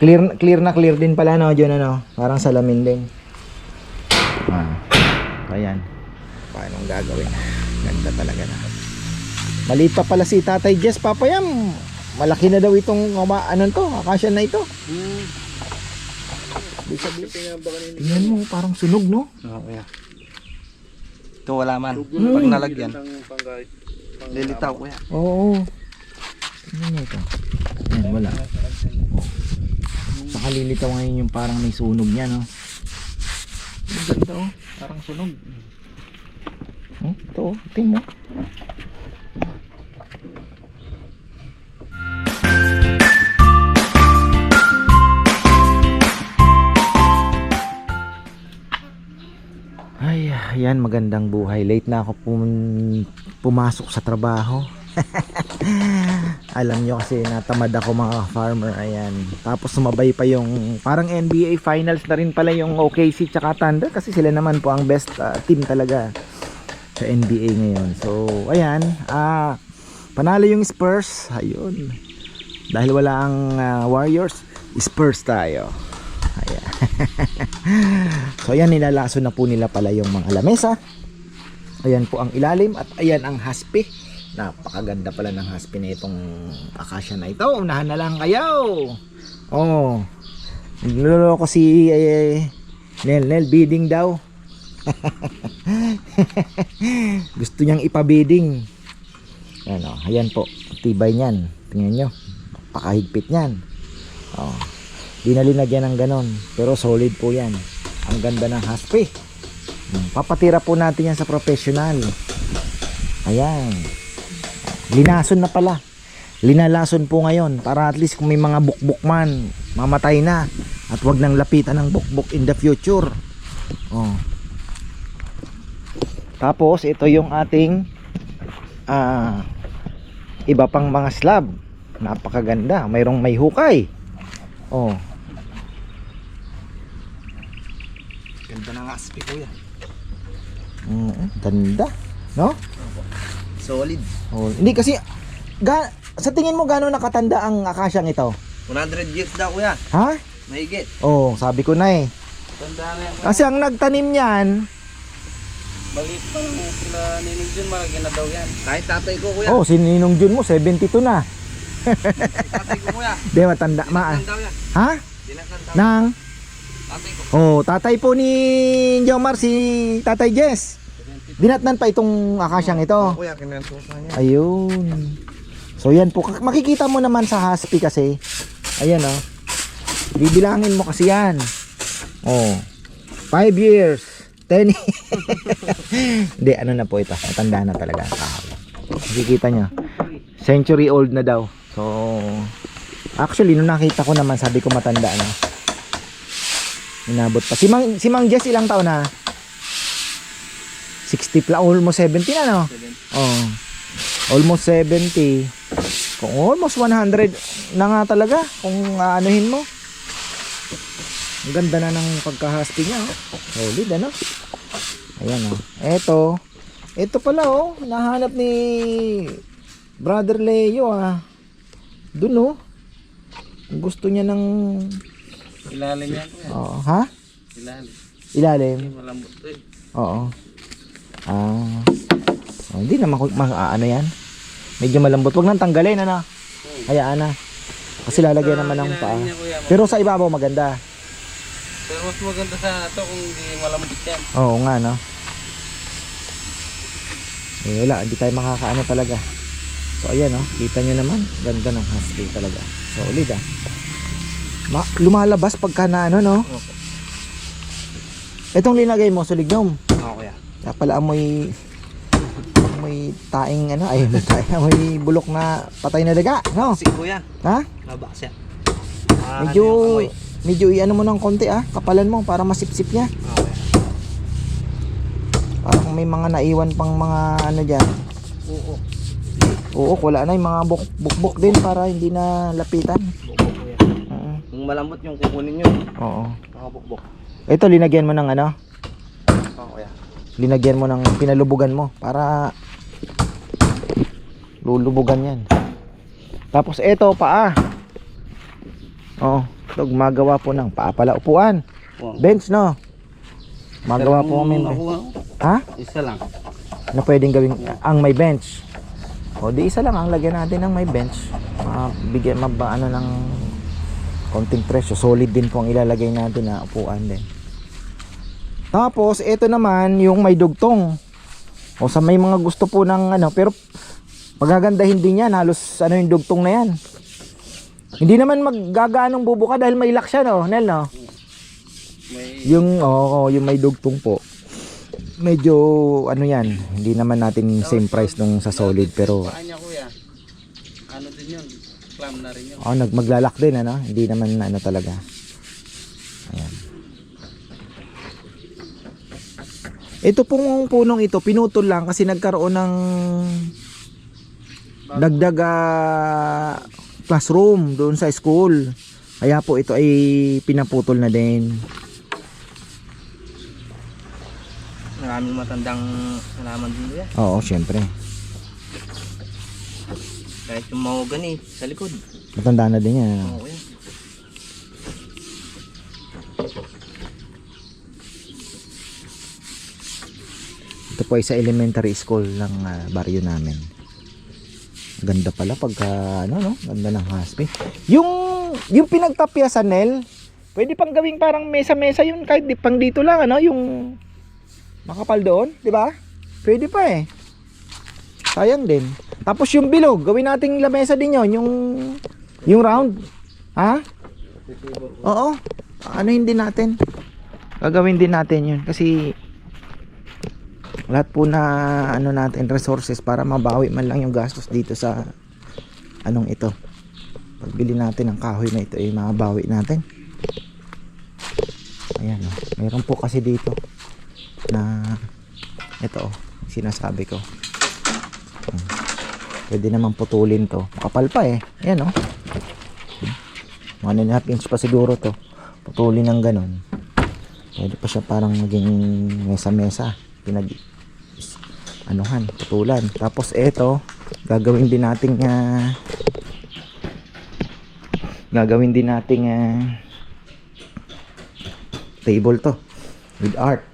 Clear din pala, no, John, ano? Parang salamin din. Ayan. Paano gagawin? Ganda talaga na. Maliit pa pala si Tatay Jess, papayam. Malaki na daw itong ano to, akasya na ito. Tingnan mo, parang sunog, no? Oo, yeah. Ito wala man. Pag nalagyan, lilitaw ko yan. Oo. Tingnan mo ito. Ayan, wala. Saka lilitaw ngayon yung parang may sunog niya, no? Ang ganda, oh. Parang sunog. Ito, oh. Tingnan mo. Ay, ayan, magandang buhay. Late na ako pumasok sa trabaho. Alam nyo kasi natamad ako, mga farmer. Ayan. Tapos sumabay pa yung parang NBA finals na rin pala yung OKC tsaka Thunder, kasi sila naman po ang best team talaga sa NBA ngayon. So ayan, panalo yung Spurs. Ayun, dahil wala ang Warriors, Spurs tayo. Ayan. So ayan, nilalaso na po nila pala yung mga lamesa. Ayan po ang ilalim at ayan ang haspi. Napakaganda pala ng haspi na itong akasya na ito. Unahan na lang kayo. Oh, niloloko si Nel bidding daw. Gusto niyang ipabidding. Ayan, oh, ayan po, tibay niyan. Tingnan nyo, pakahigpit niyan. Oh, di na linagyan ng ganon, pero solid po yan. Ang ganda ng haspi. Papatira po natin yan sa professional. Ayan, linason na pala, linalason po ngayon para at least kung may mga bukbuk man, mamatay na at wag nang lapitan ng bukbuk in the future. Oh. Tapos ito yung ating iba pang mga slab. Napakaganda, mayroong may hukay. Oh, Ganda ng aspi ko yan. ganda, no? Solid. Oh, hindi kasi sa tingin mo gaano nakatanda ang akasyang ito? 100 years daw kuya. Ha? Mahigit. Oh, sabi ko na eh. Tanda na yan. Kasi ang nagtanim niyan, Balik pa lang sila Ninong Jun, malaki na daw yan. Kahit tatay ko kuya. oh, si Ninong Jun mo 72 na. Tatay ko kuya. Di matanda ma. Dinaktan daw yan. Ha? Dinaktan daw. Nang Tatay ko. oh, tatay po ni Jomar, si Tatay Jess. Dinatnan pa itong akasyang ito. Kuya, kinantusan niya. Ayun. So yan po, makikita mo naman sa haspi kasi. Ayan, oh. Bibilangin mo kasi yan. Oh, 5 years, 10 Hindi, ano na po ito, matanda na talaga ang kahoy. Makikita nyo, century old na daw. So actually nung nakita ko naman, sabi ko matanda na. Inabot pa si Mang Jess, ilang taon na? 60 plus, almost 70 na, no? Oh, almost 70. Kung almost 100 na nga talaga kung aanuhin mo. Ang ganda na ng pagkahaspi niya, oh. Solid, ano? Ayan, oh. Ito pala, oh, nahanap ni Brother Leo, dun, oh. Gusto niya ng Ilalim yan kuya. oh, ha? Ilalim. Malambot to eh. Oo. Hindi naman ano yan. Medyo malambot. Huwag nang tanggalin, ano? Hayaan na. Kasi lalagyan naman ng paa. Pero sa ibabaw maganda. Pero mas maganda sa ito kung hindi malambot yan. Oo nga, no? Wala, hindi tayo makakaano talaga. So ayan, oh, kita nyo naman, ganda ng husky talaga. Solid, lumalabas pagka na ano, no? Itong linagay mo, sulignom. Oo kuya. Kaya pala amoy taing ano, ay amoy bulok na patay na daga, no? Kasi kuya. Ha? Labas yan. Medyo iano mo ng konti, kapalan mo para masipsip niya. Okay. Parang may mga naiwan pang mga ano dyan. Oo, wala na yung mga bukbok din para hindi na lapitan. Bukbok kuya. Kung malambot yung kukunin nyo. Oo. Mga bukbok. Ito, linagyan mo ng ano? Oo kuya. Linagyan mo ng pinalubugan mo para lulubugan yan. Tapos ito, paa. Oo. Ito, gumagawa po ng pala upuan. Bench, no? Magawa po kami. Ha? Isa lang. Na pwedeng gawing ang may bench. O di isa lang ang lagyan natin ng may bench. Mabigyan ano ng konting presyo. Solid din po ang ilalagay natin na upuan din. Tapos ito naman yung may dugtong. O sa may mga gusto po ng ano, pero pagagandahin din yan, halos ano yung dugtong na yan. Hindi naman maggagaanong bubuka dahil may lock siya, no, Nel, no? Yung yung may dugtong po. Medyo ano yan, hindi naman natin same price nung sa solid, pero Paanya kuya. Ano din yun? Clam na rin yun. maglalak din, ano? Hindi naman ano talaga. Ayan. Ito pong punong ito, pinutol lang kasi nagkaroon ng dagdag classroom doon sa school. Kaya po ito ay pinaputol na din. Maraming matandang halaman din yan. Oo, syempre. Kahit yung mahogany sa likod. Matanda na din yan. Oo yan. Ito po ay sa elementary school ng baryo namin. Ganda pala pagka ano, no? Ganda ng haspi. Yung pinagtapyasan, Nel, pwede pang gawing parang mesa-mesa yun kahit pang dito lang, ano, yung makapal doon, di ba? Pwede pa eh. Sayang din. Tapos yung bilog, gawin nating lamesa din yun, yung round. Ha? Oo. Ano hindi natin? Gagawin din natin yun kasi lahat po na ano natin resources para mabawi man lang yung gastos dito sa anong ito. Pagbili natin ng kahoy na ito ay mabawi natin. Ayan, oh. Meron po kasi dito na ito, oh, sinasabi ko. Pwede naman putulin to. Makapal pa eh. Ayan, oh. 1.5 inch pa siguro to. Putulin ng ganun. Pwede pa siya parang maging mesa-mesa. Anuhan, putulan. Tapos ito, gagawin din nating table to with art.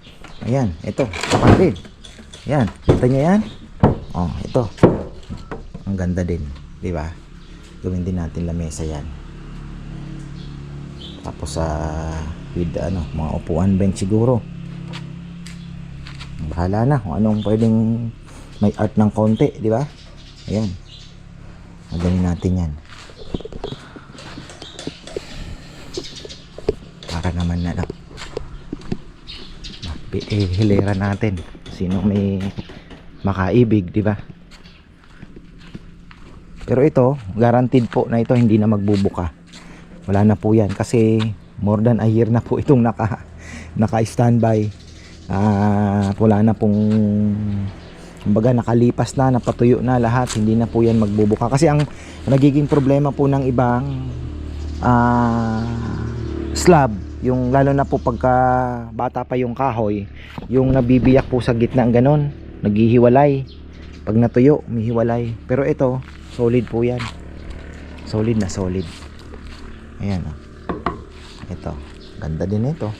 Ayan, ito, kapatid. Ayan, kita nyo yan? Oh, ito. Ang ganda din, di ba? Gawin din natin lamesa yan. Tapos with mga upuan bench siguro. Bahala na kung anong pwedeng may art ng konti, di ba? Ayan. Magaling natin yan. Para naman na hilera natin. Sino may makaibig, di ba? Pero ito, guaranteed po na ito hindi na magbubuka. Wala na po yan kasi more than a year na po itong naka-standby. Wala na pong kumbaga nakalipas na, napatuyo na lahat, hindi na po yan magbubuka kasi ang nagiging problema po ng ibang slab, yung lalo na po pagka bata pa yung kahoy, yung nabibiyak po sa gitna ang ganon, naghihiwalay pag natuyo, umihiwalay. Pero ito, solid po yan, solid na solid. Ayan, oh. Ito, ganda din ito.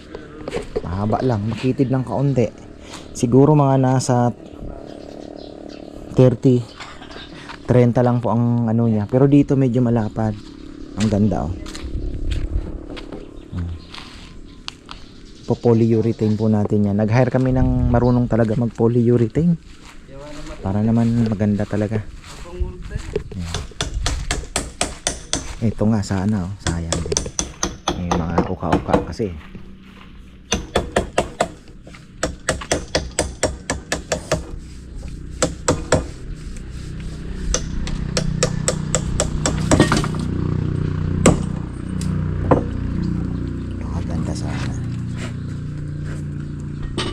Mahaba lang, makitid lang kaunti. Siguro mga nasa 30 lang po ang ano niya. Pero dito medyo malapad. Ang ganda, oh. Po-polyurethane po natin yan. Nag-hire kami ng marunong talaga mag-polyurethane para naman maganda talaga. Ito nga sana, oh. Sayang din. May mga uka-uka kasi.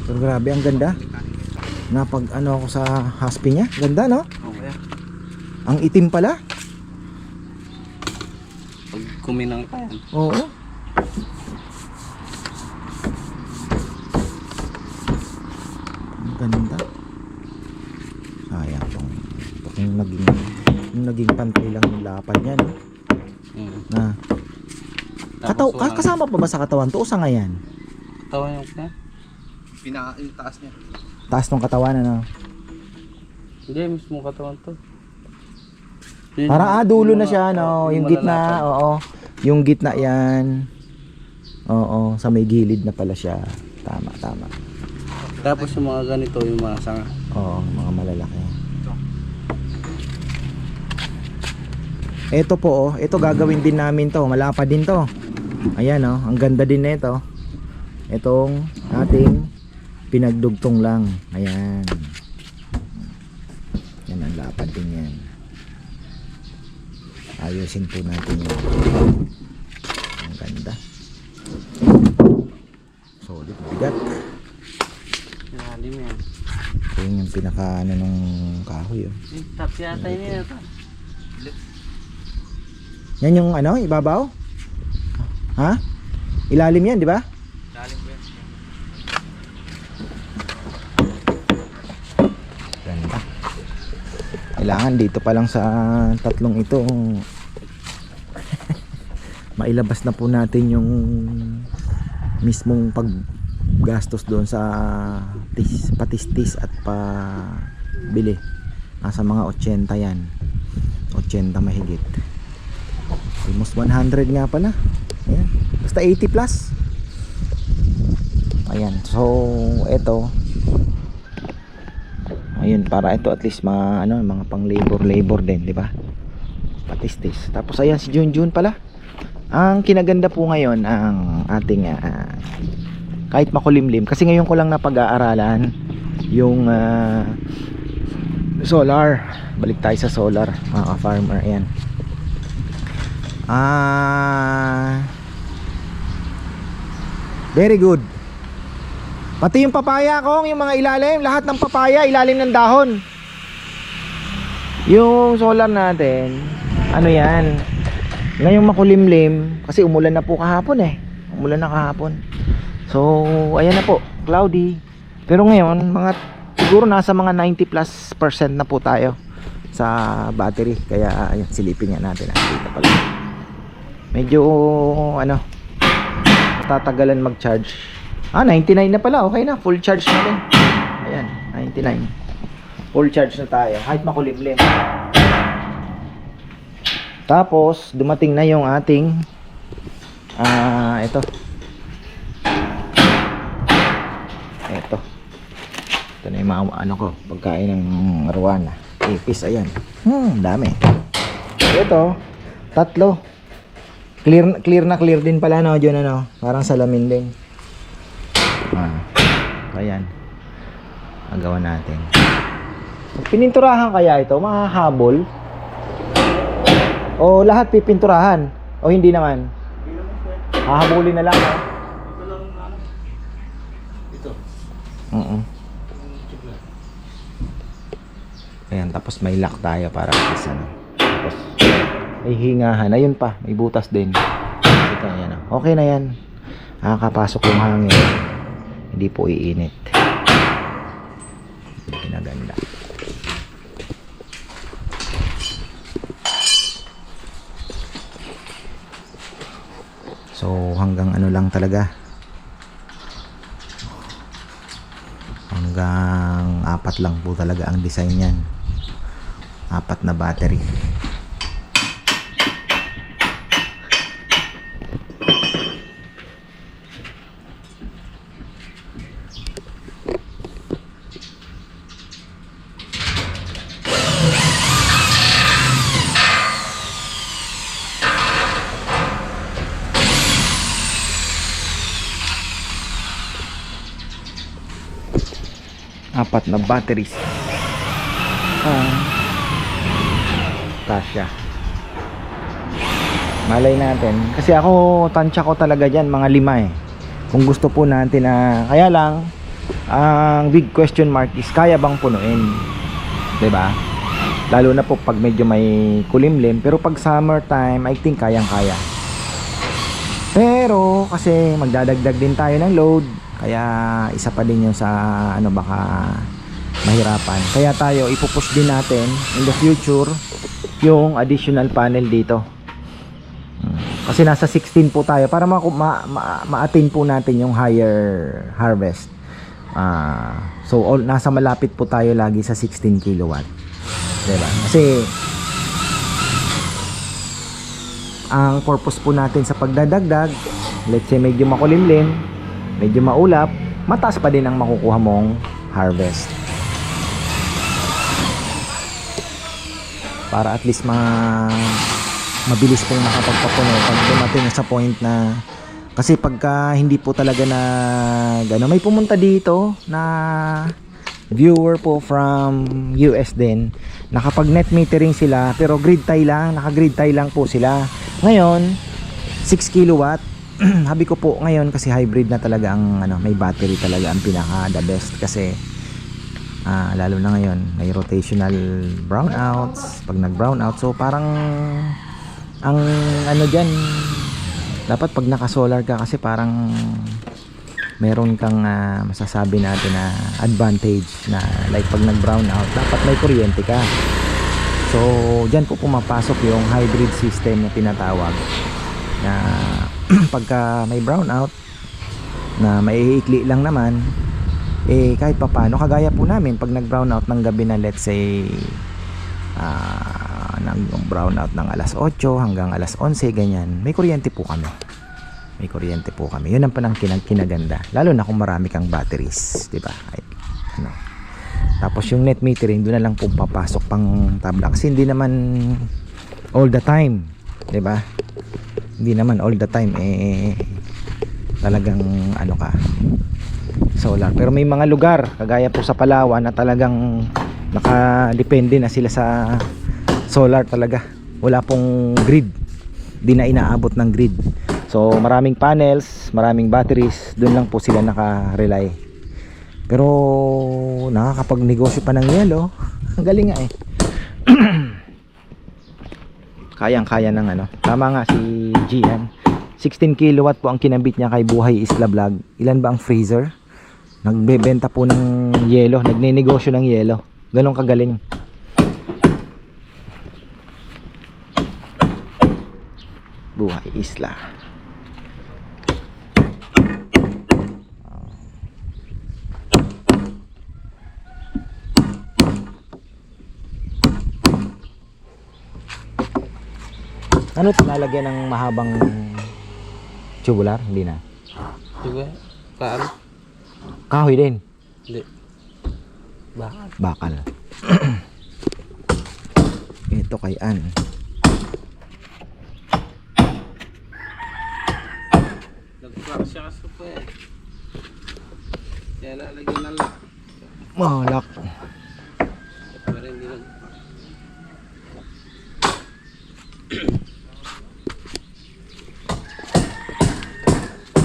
Pero grabe ang ganda. Napag ano ako sa haspi niya. Ganda, no? Okay. Ang itim pala. Pag kuminang pa yan. Oo. Ang ganda. Sayang tong yung naging pantay lang yung lapad niya, no? Na Kasama pa ba sa katawan to o sa ngayon? Katawan yung yung taas niya. Taas ng katawan ano? Hindi, mismo katawan to. Parang dulo na siya no, yung gitna, oo. Yung gitna yan. Oo, sa may gilid na pala siya. Tama. Tapos yung mga ganito, yung mga sanga. Oo, mga malalaki. Ito po, ito gagawin din namin to. Malapad din to. Ayan ang ganda din nito. Itong ating pinagdugtong lang. Ayan. Yan ang lapad din yan. Ayusin po natin yun. Ang ganda. Solid, bigat. Lalim yan. Ito yung pinaka nung kahoy. Tap yata yun ito. Yan yung ibabaw? Ha? Ilalim yan, di ba? Lalim po yan. Ganda. Kailangan dito pa lang sa tatlong ito mailabas na po natin yung mismong paggastos doon sa patistis at pabili. Nasa mga 80 yan. 80 mahigit. Almost 100 nga pala. Ayan. Basta 80 plus. Ayan. So, ito. Ayun, para ito at least mga pang labor din, di ba? Patistis. Tapos ayan si Junjun pala. Ang kinaganda po ngayon ang ating kahit makulimlim kasi ngayon ko lang napag-aaralan yung solar. Balik tayo sa solar, mga farmer. Ayan. Very good. Pati yung papaya ko, yung mga ilalim, lahat ng papaya ilalim ng dahon. Yung solar natin, yan, ngayong makulimlim kasi umulan na po kahapon umulan na kahapon. So ayan na po, cloudy. Pero ngayon siguro nasa mga 90+% na po tayo sa battery. Kaya ayan, silipin nga natin. Dito pala medyo tatagalan mag-charge. 99 na pala, okay na, full charge na din. Ayan, 99. Full charge na tayo kahit makulimlim. Tapos dumating na yung ating ito na yung mga pagkain ng arwana. Ipis, ayan. Dami. Ito, tatlo. Clear din pala Diyan parang salamin din. Ayan. Magawa natin. Pininturahan kaya ito, mahahabol? O lahat pipinturahan? O hindi naman? Hahabulin na lang Ito. Ayan, tapos may lock tayo para tapos may hingahan. Ayun pa, may butas din. Ito, ayan. Okay na yan. Nakakapasok yung hangin. Hindi po iinit. Pinaganda. So hanggang lang talaga. Hanggang 4 lang po talaga ang design niyan. 4 na battery. Apat na batteries. Kasya. Malay natin. Kasi ako, tansya ko talaga dyan, mga 5 Kung gusto po natin kaya lang, ang big question mark is, kaya bang punuin? 'Di ba? Lalo na po pag medyo may kulimlim. Pero pag summertime, I think kayang-kaya. Pero, kasi magdadagdag din tayo ng load. Kaya isa pa din yun sa baka mahirapan. Kaya tayo ipupush din natin in the future yung additional panel dito. Kasi nasa 16 po tayo para ma-attain po natin yung higher harvest. So nasa malapit po tayo lagi sa 16 kilowatt. Diba? Kasi ang purpose po natin sa pagdadagdag, let's say medyo makulimlim, medyo maulap, mataas pa din ang makukuha mong harvest. Para at least mabilis pong makapagpapuno pag dumating sa point na, kasi pagka hindi po talaga na gano, may pumunta dito na viewer po from US din, nakapag net metering sila pero grid tie lang, naka grid tie lang po sila. Ngayon 6 kilowatt. Habi ko po ngayon, kasi hybrid na talaga ang may battery talaga ang pinaka the best, kasi lalo na ngayon may rotational brownouts pag nag brownout. So parang ang dyan, dapat pag naka solar ka, kasi parang meron kang masasabi natin na advantage na like pag nag brownout dapat may kuryente ka. So dyan po pumapasok yung hybrid system na tinatawag, na pagka may brownout na maiikli lang naman, kahit papano, kagaya po namin pag nag brownout ng gabi na let's say nag brownout ng alas 8 hanggang alas 11 ganyan, may kuryente po kami. Yun ang panang kinaganda, lalo na kung marami kang batteries, di ba? Tapos yung net metering, doon na lang po papasok pang tabla, kasi hindi naman all the time, di ba? Hindi naman all the time talagang ka solar. Pero may mga lugar kagaya po sa Palawan na talagang nakadepende na sila sa solar talaga. Wala pong grid, di na inaabot ng grid. So maraming panels, maraming batteries, doon lang po sila naka-rely. Pero nakakapag-negosyo pa ng yelo. Ang galing nga kayang-kaya ng Tama nga si Gian. 16 kilowatt po ang kinabit niya kay Buhay Isla Vlog. Ilan ba ang freezer? Nagbebenta po ng yelo, nagne-negosyo ng yelo. Ganun kagaling. Buhay Isla. Ano ito, lalagyan ng mahabang tubular? Hindi na. Diba? Paano? Kahoy din. Hindi. Bakal. Bakal. Ito kay Ann. Nag-crack siya kasi po Kaya lalagyan ng lock. Malak. Pero hindi nag...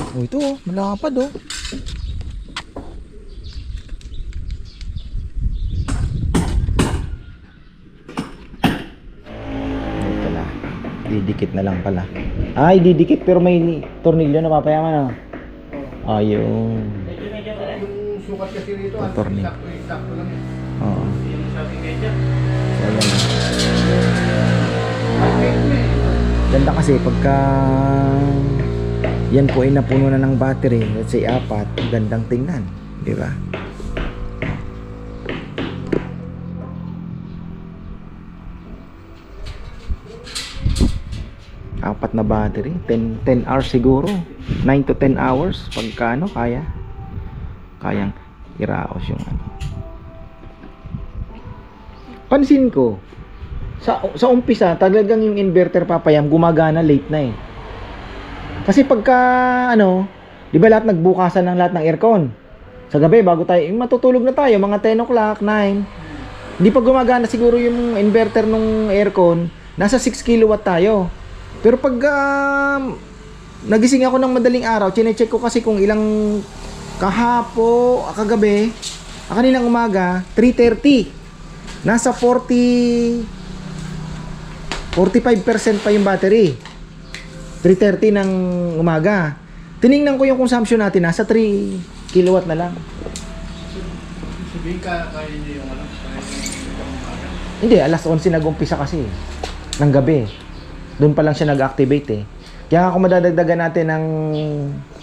Oh, ito malapad Ito na. Didikit na lang pala. Ay, didikit pero may tornilyo na papayaman Ayun. Yung sukat kasi rito, tornilyo. sakto lang. Oo. Ganda kasi pagka yan po ay napuno na ng battery, let's say 4, gandang tingnan, di ba? Apat na battery, 10 hours siguro, 9 to 10 hours pagka kayang iraos yung Pansin ko sa umpisa talagang yung inverter papayam gumagana late na Kasi pagka di ba lahat nagbukasan ng lahat ng aircon sa gabi bago tayo matutulog na tayo, mga 10 o'clock, 9, hindi pa gumagana siguro yung inverter nung aircon, nasa 6 kilowatt tayo. Pero pag nagising ako ng madaling araw, chine-check ko kasi kung ilang kagabi, kaninang umaga 3:30, nasa 45% pa yung battery. 3:30 ng umaga. Tiningnan ko yung consumption natin, nasa 3 kilowatt na lang. Sabihin ka, kaya niyo yung Hindi, alas 11 nag-umpisa kasi ng gabi. Doon pa lang siya nag-activate Kaya nga kung madadagdagan natin ng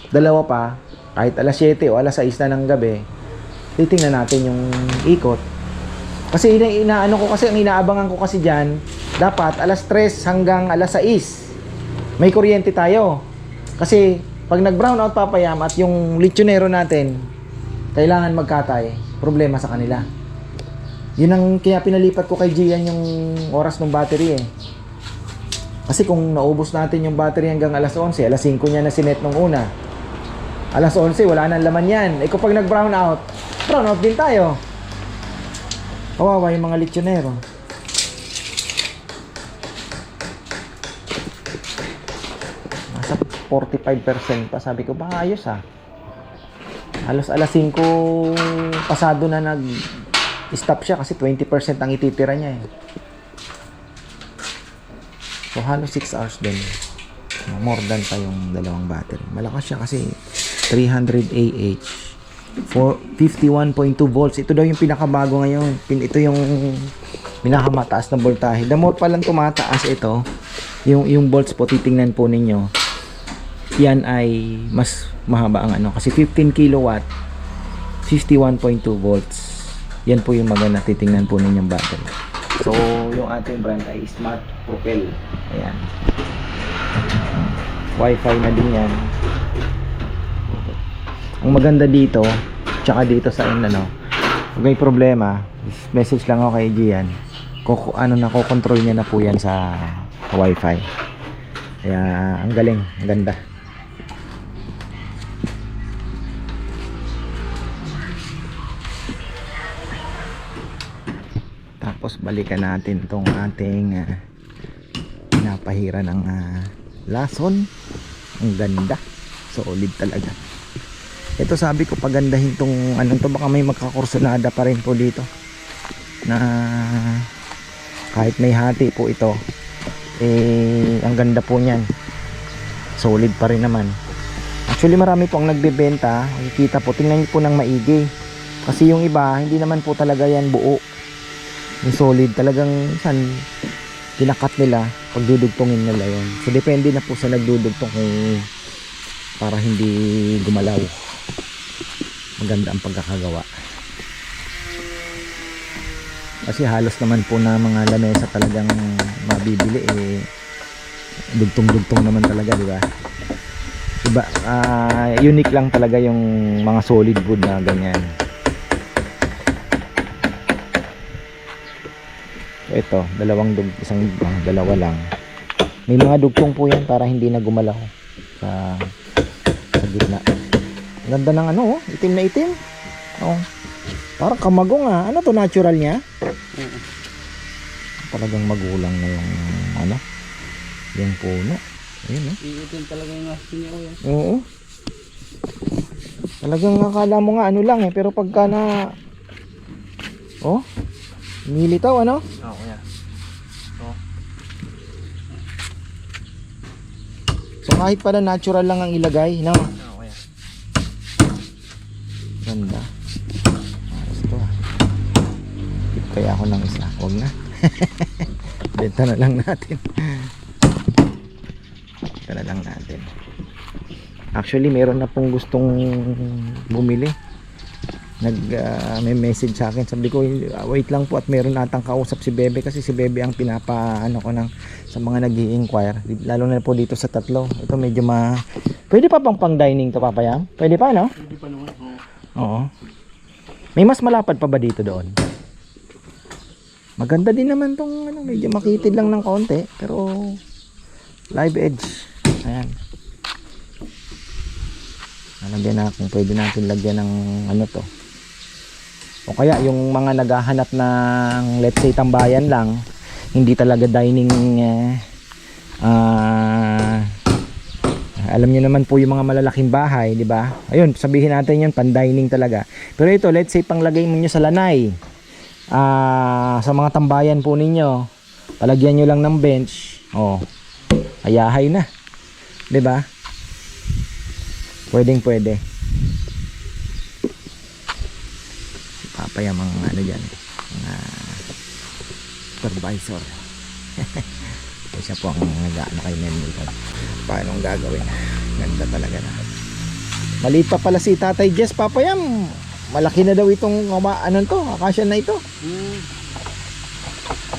dalawa pa, kahit alas 7 o alas 6 na ng gabi, titingnan natin yung ikot. Kasi inaano ko kasi, ang inaabangan ko kasi dyan, dapat alas 3 hanggang alas 6 may kuryente tayo. Kasi pag nag-brown out papayam at yung lechonero natin kailangan magkatay, problema sa kanila. Yun ang kaya pinalipat ko kay Gian yung oras ng battery eh. Kasi kung naubos natin yung battery hanggang alas 11, alas 5 niya na sinet nung una. Alas 11, wala nang laman yan. Eh kung pag nag-brown out din tayo. Kawawa yung mga lechonero. Nasa 45% pa. Sabi ko, ba ayos ah. Halos alas 5 pasado na nag-stop siya kasi 20% ang ititira niya eh. So halos 6 hours din. More than pa yung dalawang battery. Malakas siya kasi 300 AH for 51.2 volts. Ito daw yung pinakabago ngayon. Ito yung pinakamataas na voltahe. The more palang tumataas ito, yung volts po titingnan po ninyo. Yan ay mas mahaba ang ano kasi 15 kilowatt 51.2 volts. Yan po yung maganda titingnan po ninyong battery. So, yung ating brand ay Smart Propel. Ayan. Wi-Fi na din yan. Ang maganda dito, tsaka dito sa ano, pag may problema, message lang ako kay Gian. Control niya na po yan sa Wi-Fi. Kaya, ang galing, ang ganda. Tapos balikan natin itong ating pinapahira ng lason. Ang ganda, solid talaga. Ito sabi ko pagandahin tong anong to, baka may magkakursunada pa rin po dito na kahit may hati po ito eh ang ganda po niyan, solid pa rin naman. Actually marami po ang nagbebenta, makikita po, tingnan niyo po ng maigi kasi yung iba hindi naman po talaga yan buo. Yung solid talagang san kinakat nila, pagdudugtongin nila yun. So depende na po sa nagdudugtong kung para hindi gumalaw. Maganda ang pagkakagawa. Kasi halos naman po na mga lamesa talagang mabibili eh dugtong-dugtong naman talaga, di ba? Iba, unique lang talaga yung mga solid wood na ganyan. Ito, dalawa lang. May mga dugtong po yan para hindi na gumalaw sa gitna. Ganda ng ano, oh, itim na itim. Oh. Parang kamagong ah. Ano to, natural niya? Talagang magulang na yung ano, yung puno. Ayun, oh. Iitin talaga yung asin niya, kuya. Oo. Talagang akala mo nga ano lang eh, pero pagka na oh, nilitaw ano? Oo, kuya. So kahit pala natural lang ang ilagay, no? Oo, kuya. Ganda. Ayos to ah. Tip kaya ako ng isa. Huwag na. Benta na lang natin. Benta na lang natin. Actually, meron na pong gustong bumili. May message sa akin. Sabi ko, wait lang po at meron natang kausap si Bebe kasi si Bebe ang pinapaano ko ng sa mga nag-i-inquire. Lalo na po dito sa tatlo. Ito medyo pwede pa pang dining to, papayam? Pwede pa, no? Pwede pa naman. Oo. May mas malapad pa ba dito doon? Maganda din naman tong ano, medyo makitid lang ng konti pero live edge. Ayan. Nalagyan na kung pwede natin lagyan ng ano to. O kaya yung mga naghahanap ng let's say tambayan lang, hindi talaga dining alam niyo naman po yung mga malalaking bahay, di ba? Ayun, sabihin natin yun, pan-dining talaga. Pero ito, let's say panglagay mo nyo sa lanay. Sa mga tambayan po ninyo, palagyan nyo lang ng bench. Oh, ayahay na. Di ba? Pwedeng pwede. Papaya mga ano dyan, mga supervisor. Siya po ang nag-ano kay Nenny. paano ang gagawin. Ganda talaga na. Maliit pa pala si Tatay Jess, Papayam. Malaki na daw itong ano to, akasya na ito.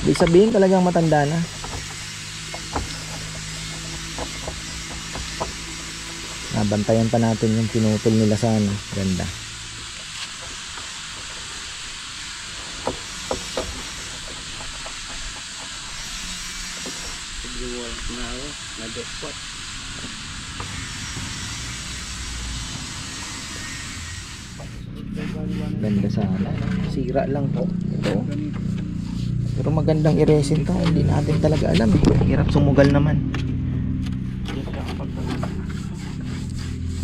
Ibig sabihin talagang matanda na. Nabantayan pa natin yung pinutol nila sa ano. Ganda. Ganda sana. Sira lang po. Ito. Pero magandang i-resin to. Hindi natin talaga alam eh. Hirap sumugal naman.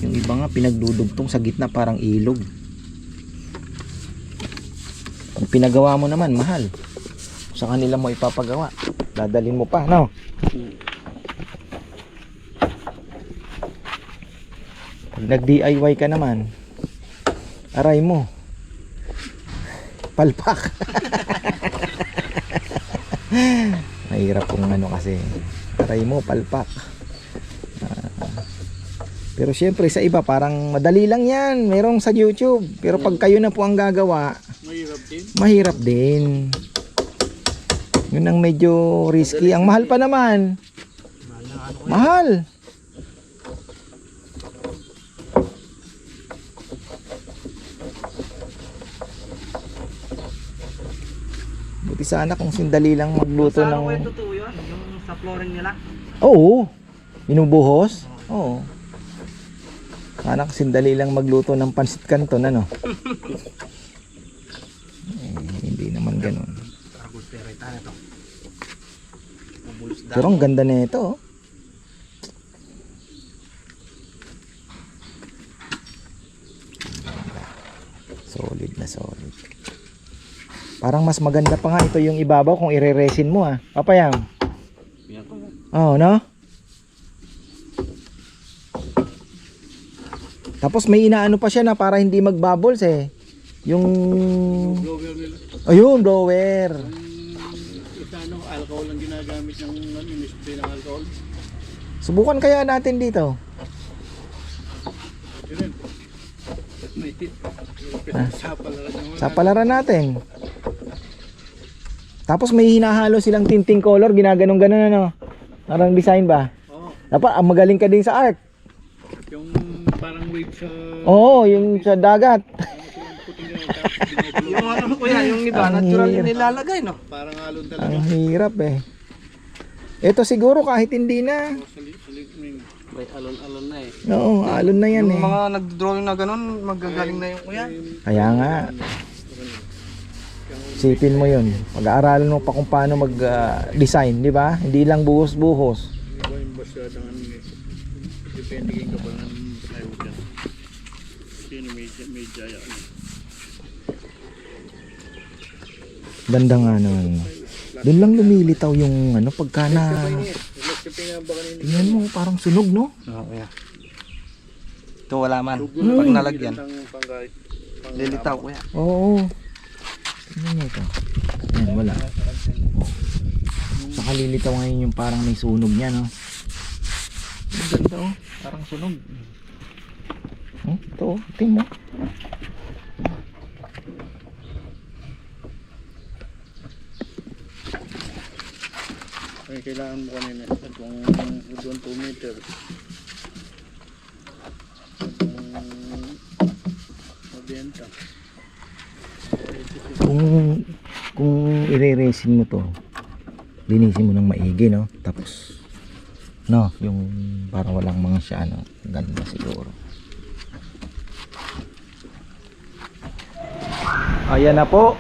Yung iba nga pinagdudugtong sa gitna parang ilog. Kung pinagawa mo naman, mahal. Sa kanila mo ipapagawa. Dadalhin mo pa, no? Pag nag-DIY ka naman, aray mo. Palpak. Mahirap kung ano kasi. Aray mo, palpak. Pero syempre sa iba parang madali lang yan. Merong sa YouTube. Pero pag kayo na po ang gagawa, mahirap din. Yun ang medyo risky. Ang mahal pa naman. Mahal. Buti sana kung sindali lang magluto ng... Saan ko totoo yun? Yung sa flooring nila? Oo. Binubuhos? Oo. Sana sindali lang magluto ng pansit canton, ano? Hindi naman ganun. Pero ang ganda na ito, oh. Solid na solid. Parang mas maganda pa nga ito yung ibabaw kung ire-resin mo, ah. Papayam. Oo, no? Tapos may inaano pa siya na para hindi magbubbles eh. Yung blower nila. ayun, blower. Ito ano, alcohol ang ginagamit ng spray ng alcohol. Subukan kaya natin dito. Yun. May tip. Sa palaran natin. Tapos may hinahalo silang tinting color, ginaganong-ganon ano. Parang design ba? Oo. Dapat magaling ka din sa art. Yung parang wave sa... Oo, yung sa dagat. Yung ano kuya, yung iba, Ang natural hirap. yung nilalagay, no? Parang alon talaga. Ang hirap eh. Ito siguro kahit hindi na. May alon-alon na eh. Oo, alon na yan Yung eh. mga nagdrawing na ganun, magagaling na yung kuya. Kaya nga. Isipin mo yun. Pag-aaralan mo pa kung paano mag-design, di ba? Hindi lang buhos-buhos. Iba yung basta ng ano eh. Depende kayong kapal ng plywood yan. Sino may jaya ano. Ganda nga naman. Doon lang lumilitaw yung ano pagka na... Tingnan mo, parang sunog, no? Oo, kuya. Ito wala man. Pag nalagyan, lilitaw kuya. Oo. Tingnan mo ito. Ayan, wala. Saka lilitaw ngayon yung parang may sunog niya, no? Ang ganda, oh. Parang sunog. Ito, oh. Tingnan mo. Ay, kailangan mo kanina kung doon 2 meters. Mabenta. Kung ire-resin mo to, linisin mo ng maigi, no? Tapos no, yung para walang mga siya, ano, ganda siguro. Ayan na po.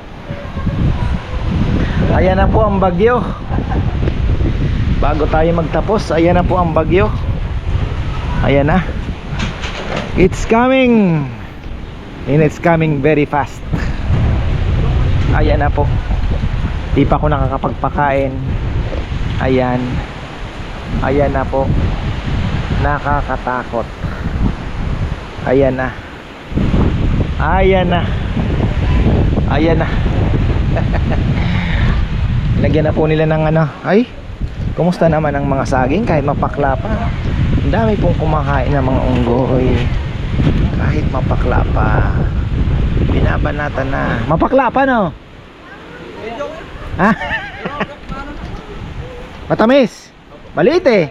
Ayan na po ang bagyo. Bago tayo magtapos, ayan na po ang bagyo. Ayan na. It's coming. And it's coming very fast. Ayan na po. Di pa ako nakakapagpakain. Ayan. Ayan na po. Nakakatakot. Ayan na. Ayan na. Ayan na. Lagyan na po nila ng ano. Ay, kumusta naman ang mga saging kahit mapakla pa. Ang dami pong kumakain ng mga unggoy. Kahit mapakla pa. Binabanatan na. Mapakla pa, no? Ha? Matamis. Maliit eh.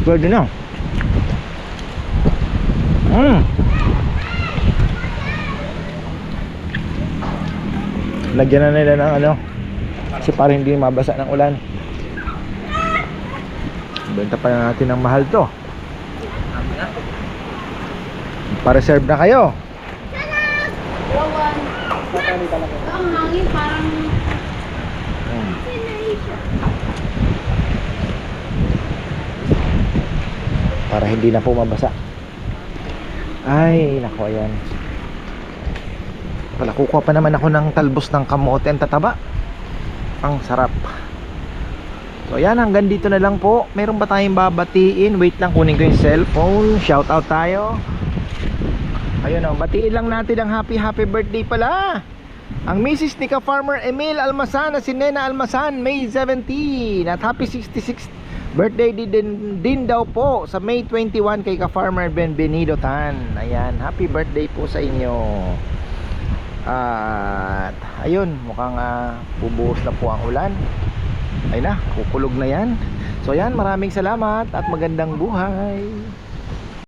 Pwede na. Lagyan na nila ng ano, kasi para hindi mabasa ng ulan. Benta pa na natin ng mahal to. Pa-reserve na kayo. Ang hangin parang Para hindi na po mabasa. Ay, nako, ayan. Wala, kukuha pa naman ako ng talbos ng kamote. Ang tataba. Ang sarap. So ayan, hanggang dito na lang po. Meron ba tayong babatiin? Wait lang, kunin ko yung cellphone. Shout out tayo. Ayun o, batiin lang natin ang happy birthday pala. Ang Mrs. ni Ka-Farmer Emil Almasan na si Nena Almasan, May 17. At happy 66th birthday din daw po sa May 21 kay Ka-Farmer Benvenido Tan. Ayan, happy birthday po sa inyo. At ayun, mukhang bubuhos na po ang ulan. Ay na, kukulog na yan. So ayan, maraming salamat at magandang buhay.